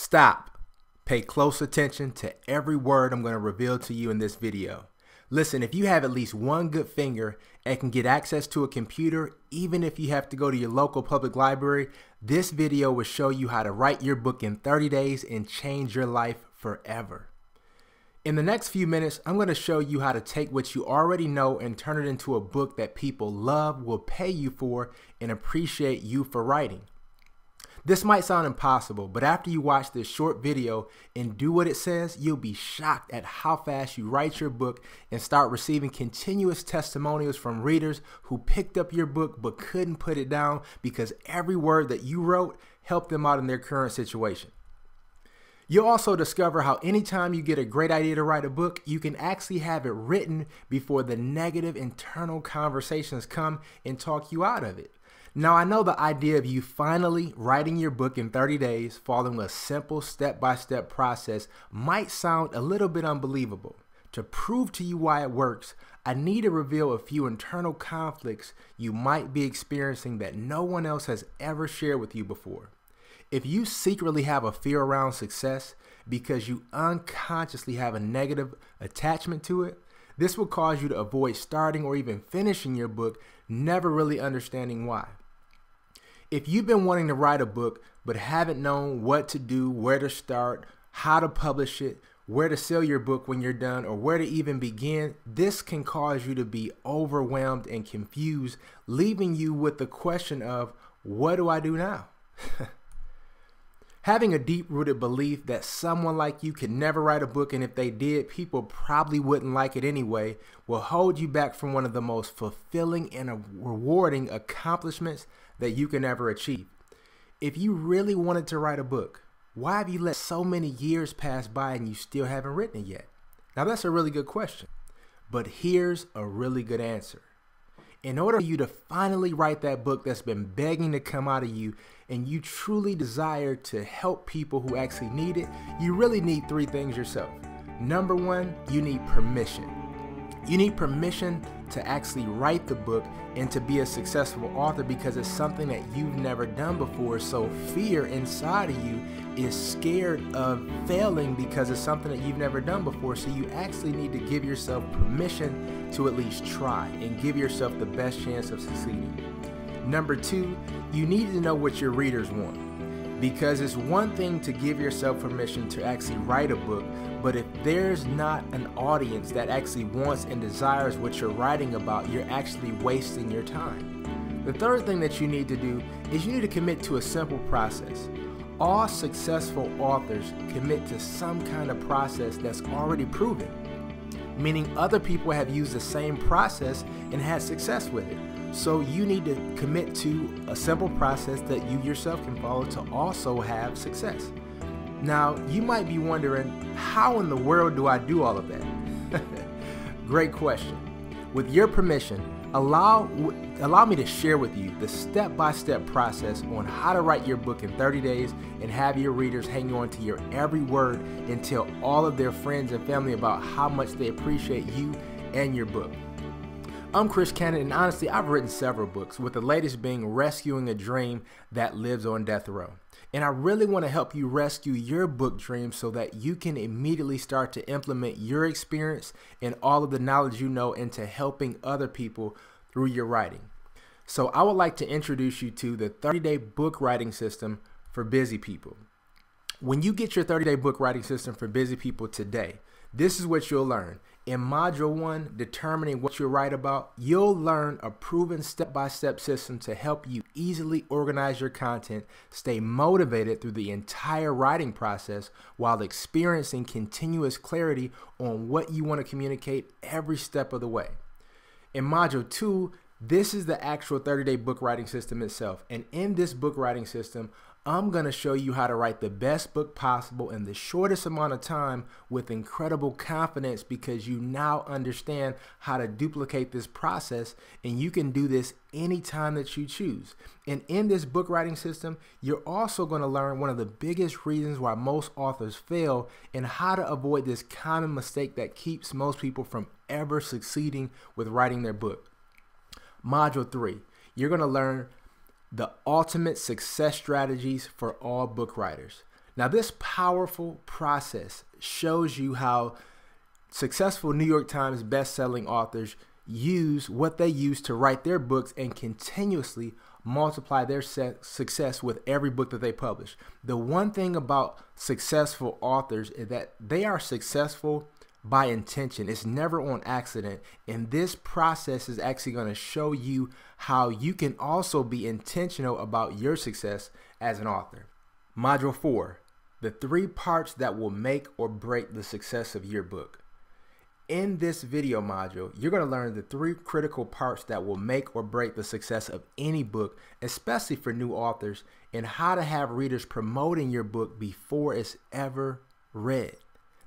Stop. Pay close attention to every word I'm going to reveal to you in this video. Listen, if you have at least one good finger and can get access to a computer, even if you have to go to your local public library, this video will show you how to write your book in 30 days and change your life forever. In the next few minutes, I'm going to show you how to take what you already know and turn it into a book that people love, will pay you for, and appreciate you for writing. This might sound impossible, but after you watch this short video and do what it says, you'll be shocked at how fast you write your book and start receiving continuous testimonials from readers who picked up your book but couldn't put it down because every word that you wrote helped them out in their current situation. You'll also discover how anytime you get a great idea to write a book, you can actually have it written before the negative internal conversations come and talk you out of it. Now, I know the idea of you finally writing your book in 30 days, following a simple step-by-step process, might sound a little bit unbelievable. To prove to you why it works, I need to reveal a few internal conflicts you might be experiencing that no one else has ever shared with you before. If you secretly have a fear around success because you unconsciously have a negative attachment to it, this will cause you to avoid starting or even finishing your book, never really understanding why. If you've been wanting to write a book but haven't known what to do, where to start, how to publish it, where to sell your book when you're done, or where to even begin, this can cause you to be overwhelmed and confused, leaving you with the question of, what do I do now? Having a deep-rooted belief that someone like you could never write a book, and if they did, people probably wouldn't like it anyway, will hold you back from one of the most fulfilling and rewarding accomplishments that you can ever achieve. If you really wanted to write a book, why have you let so many years pass by and you still haven't written it yet? Now, that's a really good question, but here's a really good answer. In order for you to finally write that book that's been begging to come out of you and you truly desire to help people who actually need it, you really need three things yourself. Number one, you need permission. You need permission to actually write the book and to be a successful author because it's something that you've never done before. So fear inside of you is scared of failing because it's something that you've never done before. So you actually need to give yourself permission to at least try and give yourself the best chance of succeeding. Number two, you need to know what your readers want. Because it's one thing to give yourself permission to actually write a book, but if there's not an audience that actually wants and desires what you're writing about, you're actually wasting your time. The third thing that you need to do is you need to commit to a simple process. All successful authors commit to some kind of process that's already proven, meaning other people have used the same process and had success with it. So you need to commit to a simple process that you yourself can follow to also have success. Now, you might be wondering, how in the world do I do all of that? Great question. With your permission, allow me to share with you the step-by-step process on how to write your book in 30 days and have your readers hang on to your every word and tell all of their friends and family about how much they appreciate you and your book. I'm Chris Cannon, and honestly, I've written several books, with the latest being Rescuing a Dream That Lives on Death Row. And I really want to help you rescue your book dream so that you can immediately start to implement your experience and all of the knowledge you know into helping other people through your writing. So I would like to introduce you to the 30-day book writing system for busy people. When you get your 30-day book writing system for busy people today, this is what you'll learn. In Module 1, determining what you'll write about, you'll learn a proven step-by-step system to help you easily organize your content, stay motivated through the entire writing process while experiencing continuous clarity on what you want to communicate every step of the way. In Module 2, this is the actual 30-day book writing system itself. And in this book writing system, I'm going to show you how to write the best book possible in the shortest amount of time with incredible confidence, because you now understand how to duplicate this process, and you can do this anytime that you choose. And in this book writing system, you're also going to learn one of the biggest reasons why most authors fail and how to avoid this common mistake that keeps most people from ever succeeding with writing their book. Module 3, you're going to learn the ultimate success strategies for all book writers. Now, this powerful process shows you how successful New York Times best-selling authors use what they use to write their books and continuously multiply their success with every book that they publish. The one thing about successful authors is that they are successful by intention. It's never on accident. And this process is actually going to show you how you can also be intentional about your success as an author. Module 4, the 3 parts that will make or break the success of your book. In this video module, you're going to learn the 3 critical parts that will make or break the success of any book, especially for new authors, and how to have readers promoting your book before it's ever read.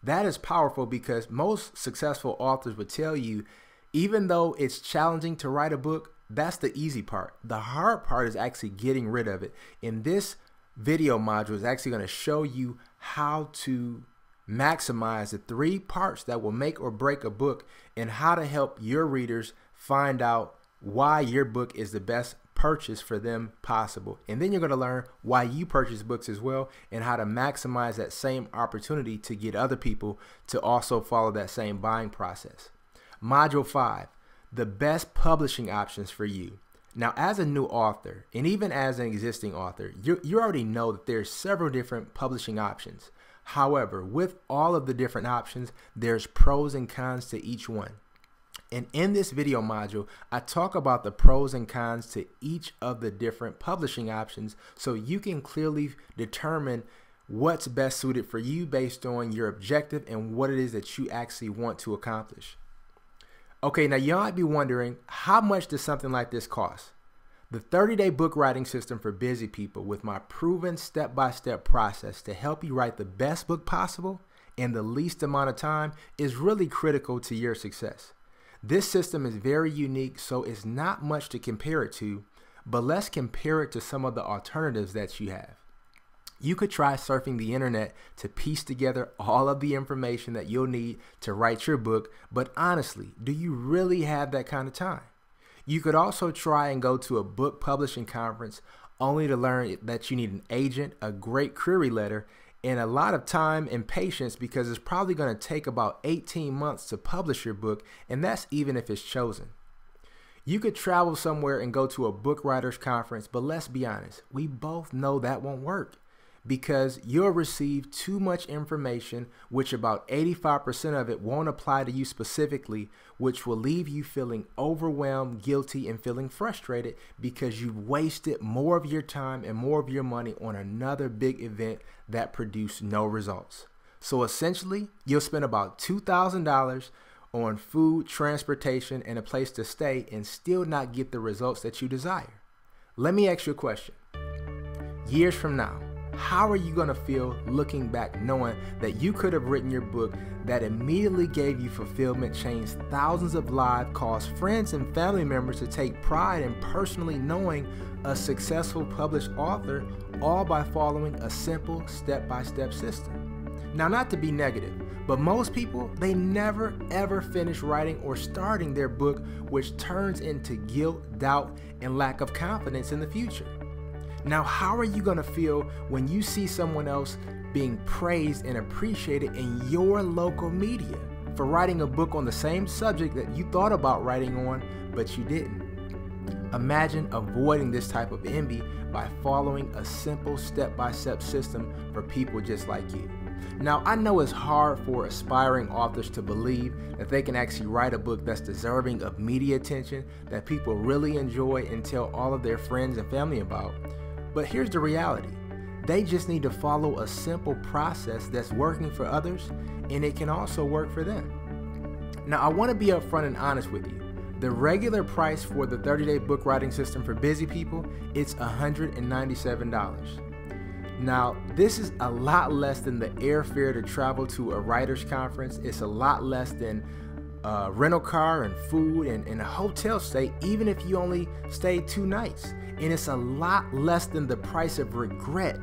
That is powerful because most successful authors would tell you, even though it's challenging to write a book, that's the easy part. The hard part is actually getting rid of it. In this video module is actually going to show you how to maximize the 3 parts that will make or break a book and how to help your readers find out why your book is the best purchase for them possible. And then you're going to learn why you purchase books as well and how to maximize that same opportunity to get other people to also follow that same buying process. Module 5, the best publishing options for you. Now, as a new author and even as an existing author, you already know that there's several different publishing options. However, with all of the different options, there's pros and cons to each one. And in this video module, I talk about the pros and cons to each of the different publishing options so you can clearly determine what's best suited for you based on your objective and what it is that you actually want to accomplish. Okay, now you might be wondering, how much does something like this cost? The 30-day book writing system for busy people with my proven step-by-step process to help you write the best book possible in the least amount of time is really critical to your success. This system is very unique, so it's not much to compare it to, but let's compare it to some of the alternatives that you have. You could try surfing the internet to piece together all of the information that you'll need to write your book, but honestly, do you really have that kind of time? You could also try and go to a book publishing conference only to learn that you need an agent, a great query letter, and a lot of time and patience because it's probably going to take about 18 months to publish your book, and that's even if it's chosen. You could travel somewhere and go to a book writers conference, but let's be honest, we both know that won't work because you'll receive too much information, which about 85% of it won't apply to you specifically, which will leave you feeling overwhelmed, guilty, and feeling frustrated because you've wasted more of your time and more of your money on another big event that produced no results. So essentially, you'll spend about $2,000 on food, transportation, and a place to stay and still not get the results that you desire. Let me ask you a question. Years from now, how are you going to feel looking back knowing that you could have written your book that immediately gave you fulfillment, changed thousands of lives, caused friends and family members to take pride in personally knowing a successful published author, all by following a simple step-by-step system? Now, not to be negative, but most people, they never ever finish writing or starting their book, which turns into guilt, doubt, and lack of confidence in the future. Now, how are you going to feel when you see someone else being praised and appreciated in your local media for writing a book on the same subject that you thought about writing on, but you didn't? Imagine avoiding this type of envy by following a simple step-by-step system for people just like you. Now, I know it's hard for aspiring authors to believe that they can actually write a book that's deserving of media attention, that people really enjoy and tell all of their friends and family about. But here's the reality. They just need to follow a simple process that's working for others, and it can also work for them. Now, I want to be upfront and honest with you. The regular price for the 30-day book writing system for busy people, it's $197. Now, this is a lot less than the airfare to travel to a writer's conference. It's a lot less than a rental car and food and a hotel stay, even if you only stay 2 nights. And it's a lot less than the price of regret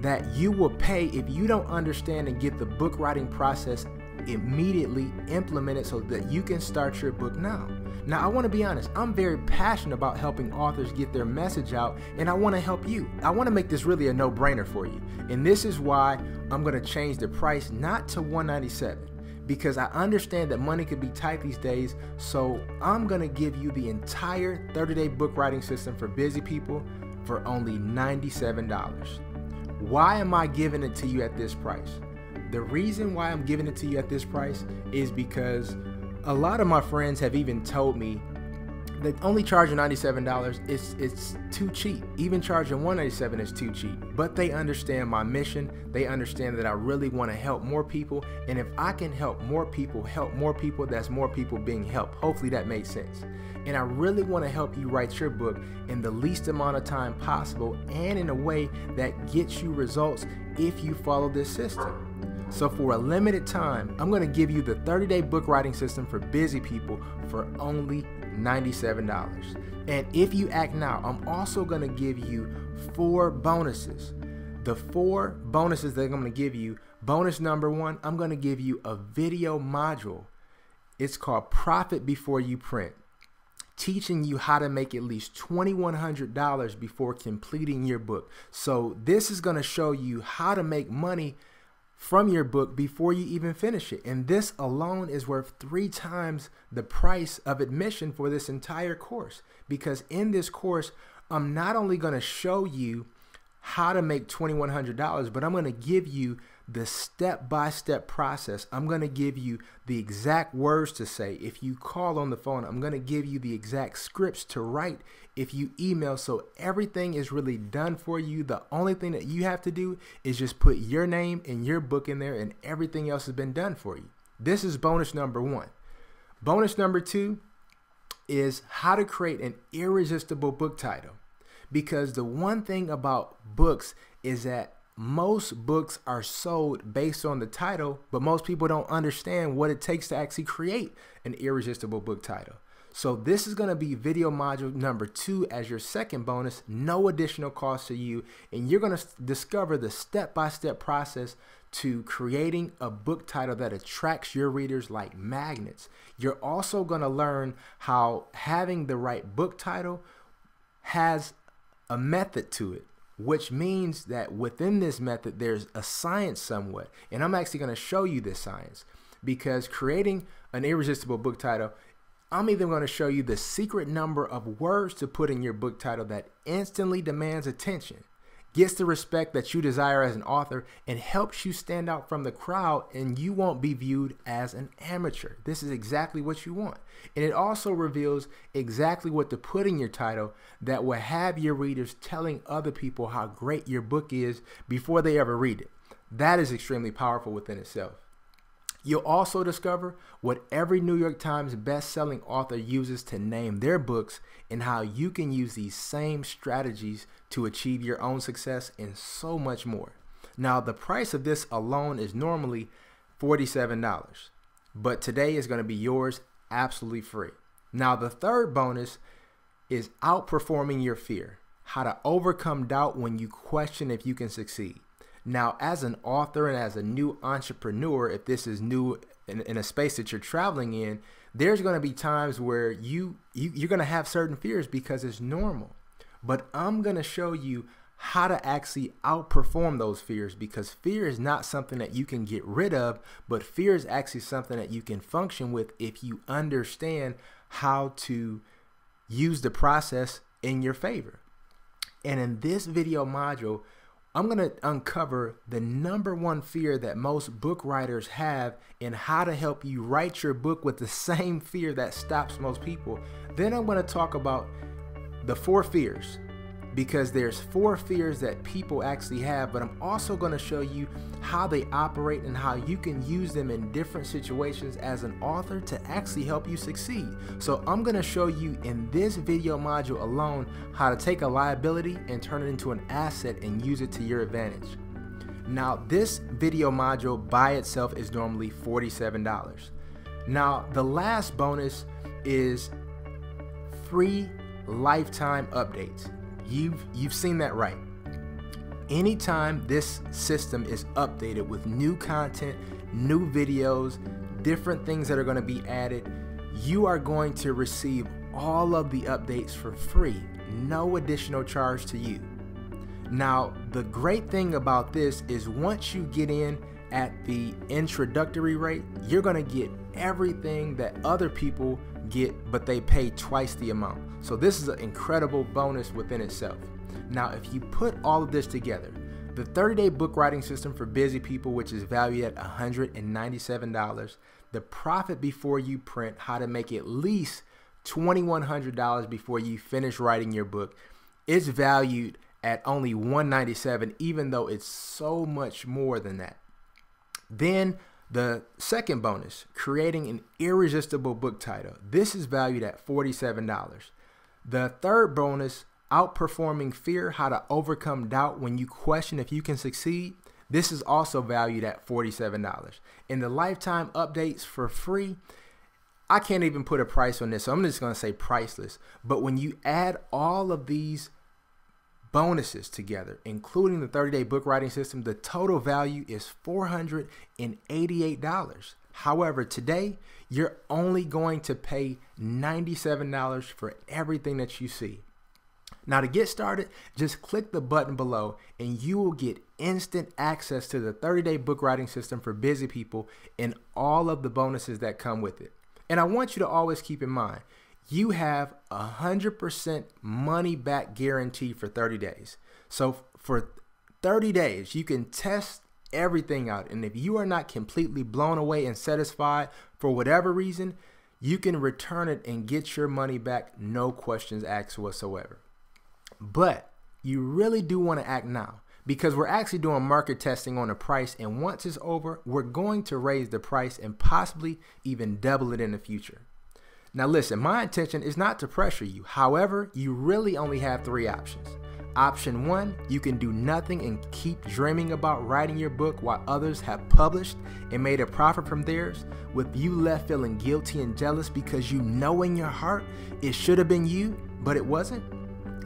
that you will pay if you don't understand and get the book writing process immediately implement it so that you can start your book now. Now, I want to be honest, I'm very passionate about helping authors get their message out, and I want to help you. I want to make this really a no-brainer for you. And this is why I'm going to change the price not to $197, because I understand that money could be tight these days. So I'm going to give you the entire 30-day book writing system for busy people for only $97. Why am I giving it to you at this price? The reason why I'm giving it to you at this price is because a lot of my friends have even told me that only charging $97 it's too cheap. Even charging $197 is too cheap. But they understand my mission. They understand that I really want to help more people. And if I can help more people, that's more people being helped. Hopefully that made sense. And I really want to help you write your book in the least amount of time possible and in a way that gets you results if you follow this system. So for a limited time, I'm going to give you the 30-day book writing system for busy people for only $97. And if you act now, I'm also going to give you 4 bonuses. The 4 bonuses that I'm going to give you, bonus number 1, I'm going to give you a video module. It's called Profit Before You Print, teaching you how to make at least $2,100 before completing your book. So this is going to show you how to make money from your book before you even finish it. And this alone is worth 3 times the price of admission for this entire course. Because in this course, I'm not only going to show you how to make $2,100, but I'm going to give you the step-by-step process. I'm going to give you the exact words to say. If you call on the phone, I'm going to give you the exact scripts to write if you email. So everything is really done for you. The only thing that you have to do is just put your name and your book in there, and everything else has been done for you. This is bonus number 1. Bonus number 2 is how to create an irresistible book title. Because the one thing about books is that most books are sold based on the title, but most people don't understand what it takes to actually create an irresistible book title. So this is going to be video module number 2 as your second bonus, no additional cost to you. And you're going to discover the step-by-step process to creating a book title that attracts your readers like magnets. You're also going to learn how having the right book title has a method to it, which means that within this method, there's a science somewhat. And I'm actually going to show you this science, because creating an irresistible book title, I'm even going to show you the secret number of words to put in your book title that instantly demands attention, gets the respect that you desire as an author, and helps you stand out from the crowd, and you won't be viewed as an amateur. This is exactly what you want. And it also reveals exactly what to put in your title that will have your readers telling other people how great your book is before they ever read it. That is extremely powerful within itself. You'll also discover what every New York Times best-selling author uses to name their books, and how you can use these same strategies to achieve your own success, and so much more. Now, the price of this alone is normally $47, but today is going to be yours absolutely free. Now, the third bonus is outperforming your fear, how to overcome doubt when you question if you can succeed. Now, as an author and as a new entrepreneur, if this is new in a space that you're traveling in, there's going to be times where you're going to have certain fears, because it's normal. But I'm going to show you how to actually outperform those fears, because fear is not something that you can get rid of, but fear is actually something that you can function with if you understand how to use the process in your favor. And in this video module, I'm going to uncover the number 1 fear that most book writers have, and how to help you write your book with the same fear that stops most people. Then I'm going to talk about the 4 fears, because there's 4 fears that people actually have, but I'm also going to show you how they operate and how you can use them in different situations as an author to actually help you succeed. So I'm going to show you in this video module alone how to take a liability and turn it into an asset and use it to your advantage. Now, this video module by itself is normally $47. Now, the last bonus is free lifetime updates. You've seen that right. Anytime this system is updated with new content, new videos, different things that are going to be added, you are going to receive all of the updates for free, no additional charge to you. Now, the great thing about this is once you get in at the introductory rate, you're going to get everything that other people get, but they pay twice the amount. So this is an incredible bonus within itself. Now, if you put all of this together, the 30-day book writing system for busy people, which is valued at $197, the profit before you print, how to make at least $2,100 before you finish writing your book, is valued at only $197, even though it's so much more than that. Then the second bonus, creating an irresistible book title. This is valued at $47. The third bonus, outperforming fear, how to overcome doubt when you question if you can succeed. This is also valued at $47. And the lifetime updates for free, I can't even put a price on this, so I'm just going to say priceless. But when you add all of these bonuses together, including the 30-day book writing system, the total value is $488. However, today, you're only going to pay $97 for everything that you see. Now, to get started, just click the button below and you will get instant access to the 30-day book writing system for busy people and all of the bonuses that come with it. And I want you to always keep in mind, you have 100% money back guarantee for 30 days. So for 30 days, you can test everything out. And if you are not completely blown away and satisfied for whatever reason, you can return it and get your money back, no questions asked whatsoever. But you really do want to act now, because we're actually doing market testing on the price. And once it's over, we're going to raise the price and possibly even double it in the future. Now listen, my intention is not to pressure you. However, you really only have three options. Option one, you can do nothing and keep dreaming about writing your book while others have published and made a profit from theirs, with you left feeling guilty and jealous because you know in your heart it should have been you, but it wasn't.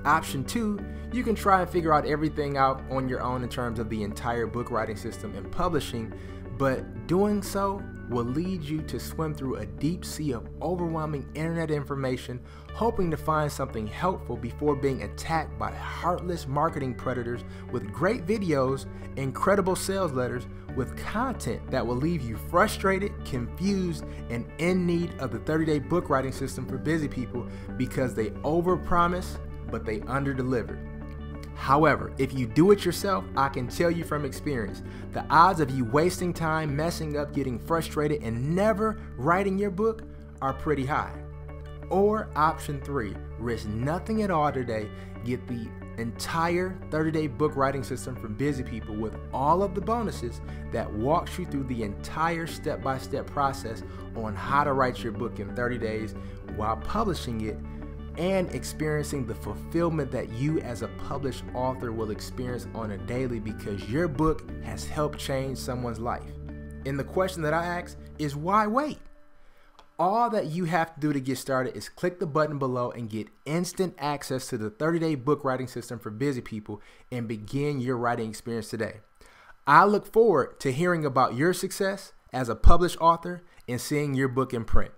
Option two, you can try and figure out everything out on your own in terms of the entire book writing system and publishing, but doing so will lead you to swim through a deep sea of overwhelming internet information, hoping to find something helpful before being attacked by heartless marketing predators with great videos, incredible sales letters, with content that will leave you frustrated, confused, and in need of the 30-day book writing system for busy people because they overpromise, but they underdelivered. However, if you do it yourself, I can tell you from experience, the odds of you wasting time, messing up, getting frustrated, and never writing your book are pretty high. Or option three, risk nothing at all today, get the entire 30-day book writing system for busy people with all of the bonuses that walks you through the entire step-by-step process on how to write your book in 30 days while publishing it, and experiencing the fulfillment that you as a published author will experience on a daily because your book has helped change someone's life. And the question that I ask is, why wait? All that you have to do to get started is click the button below and get instant access to the 30-day book writing system for busy people and begin your writing experience today. I look forward to hearing about your success as a published author and seeing your book in print.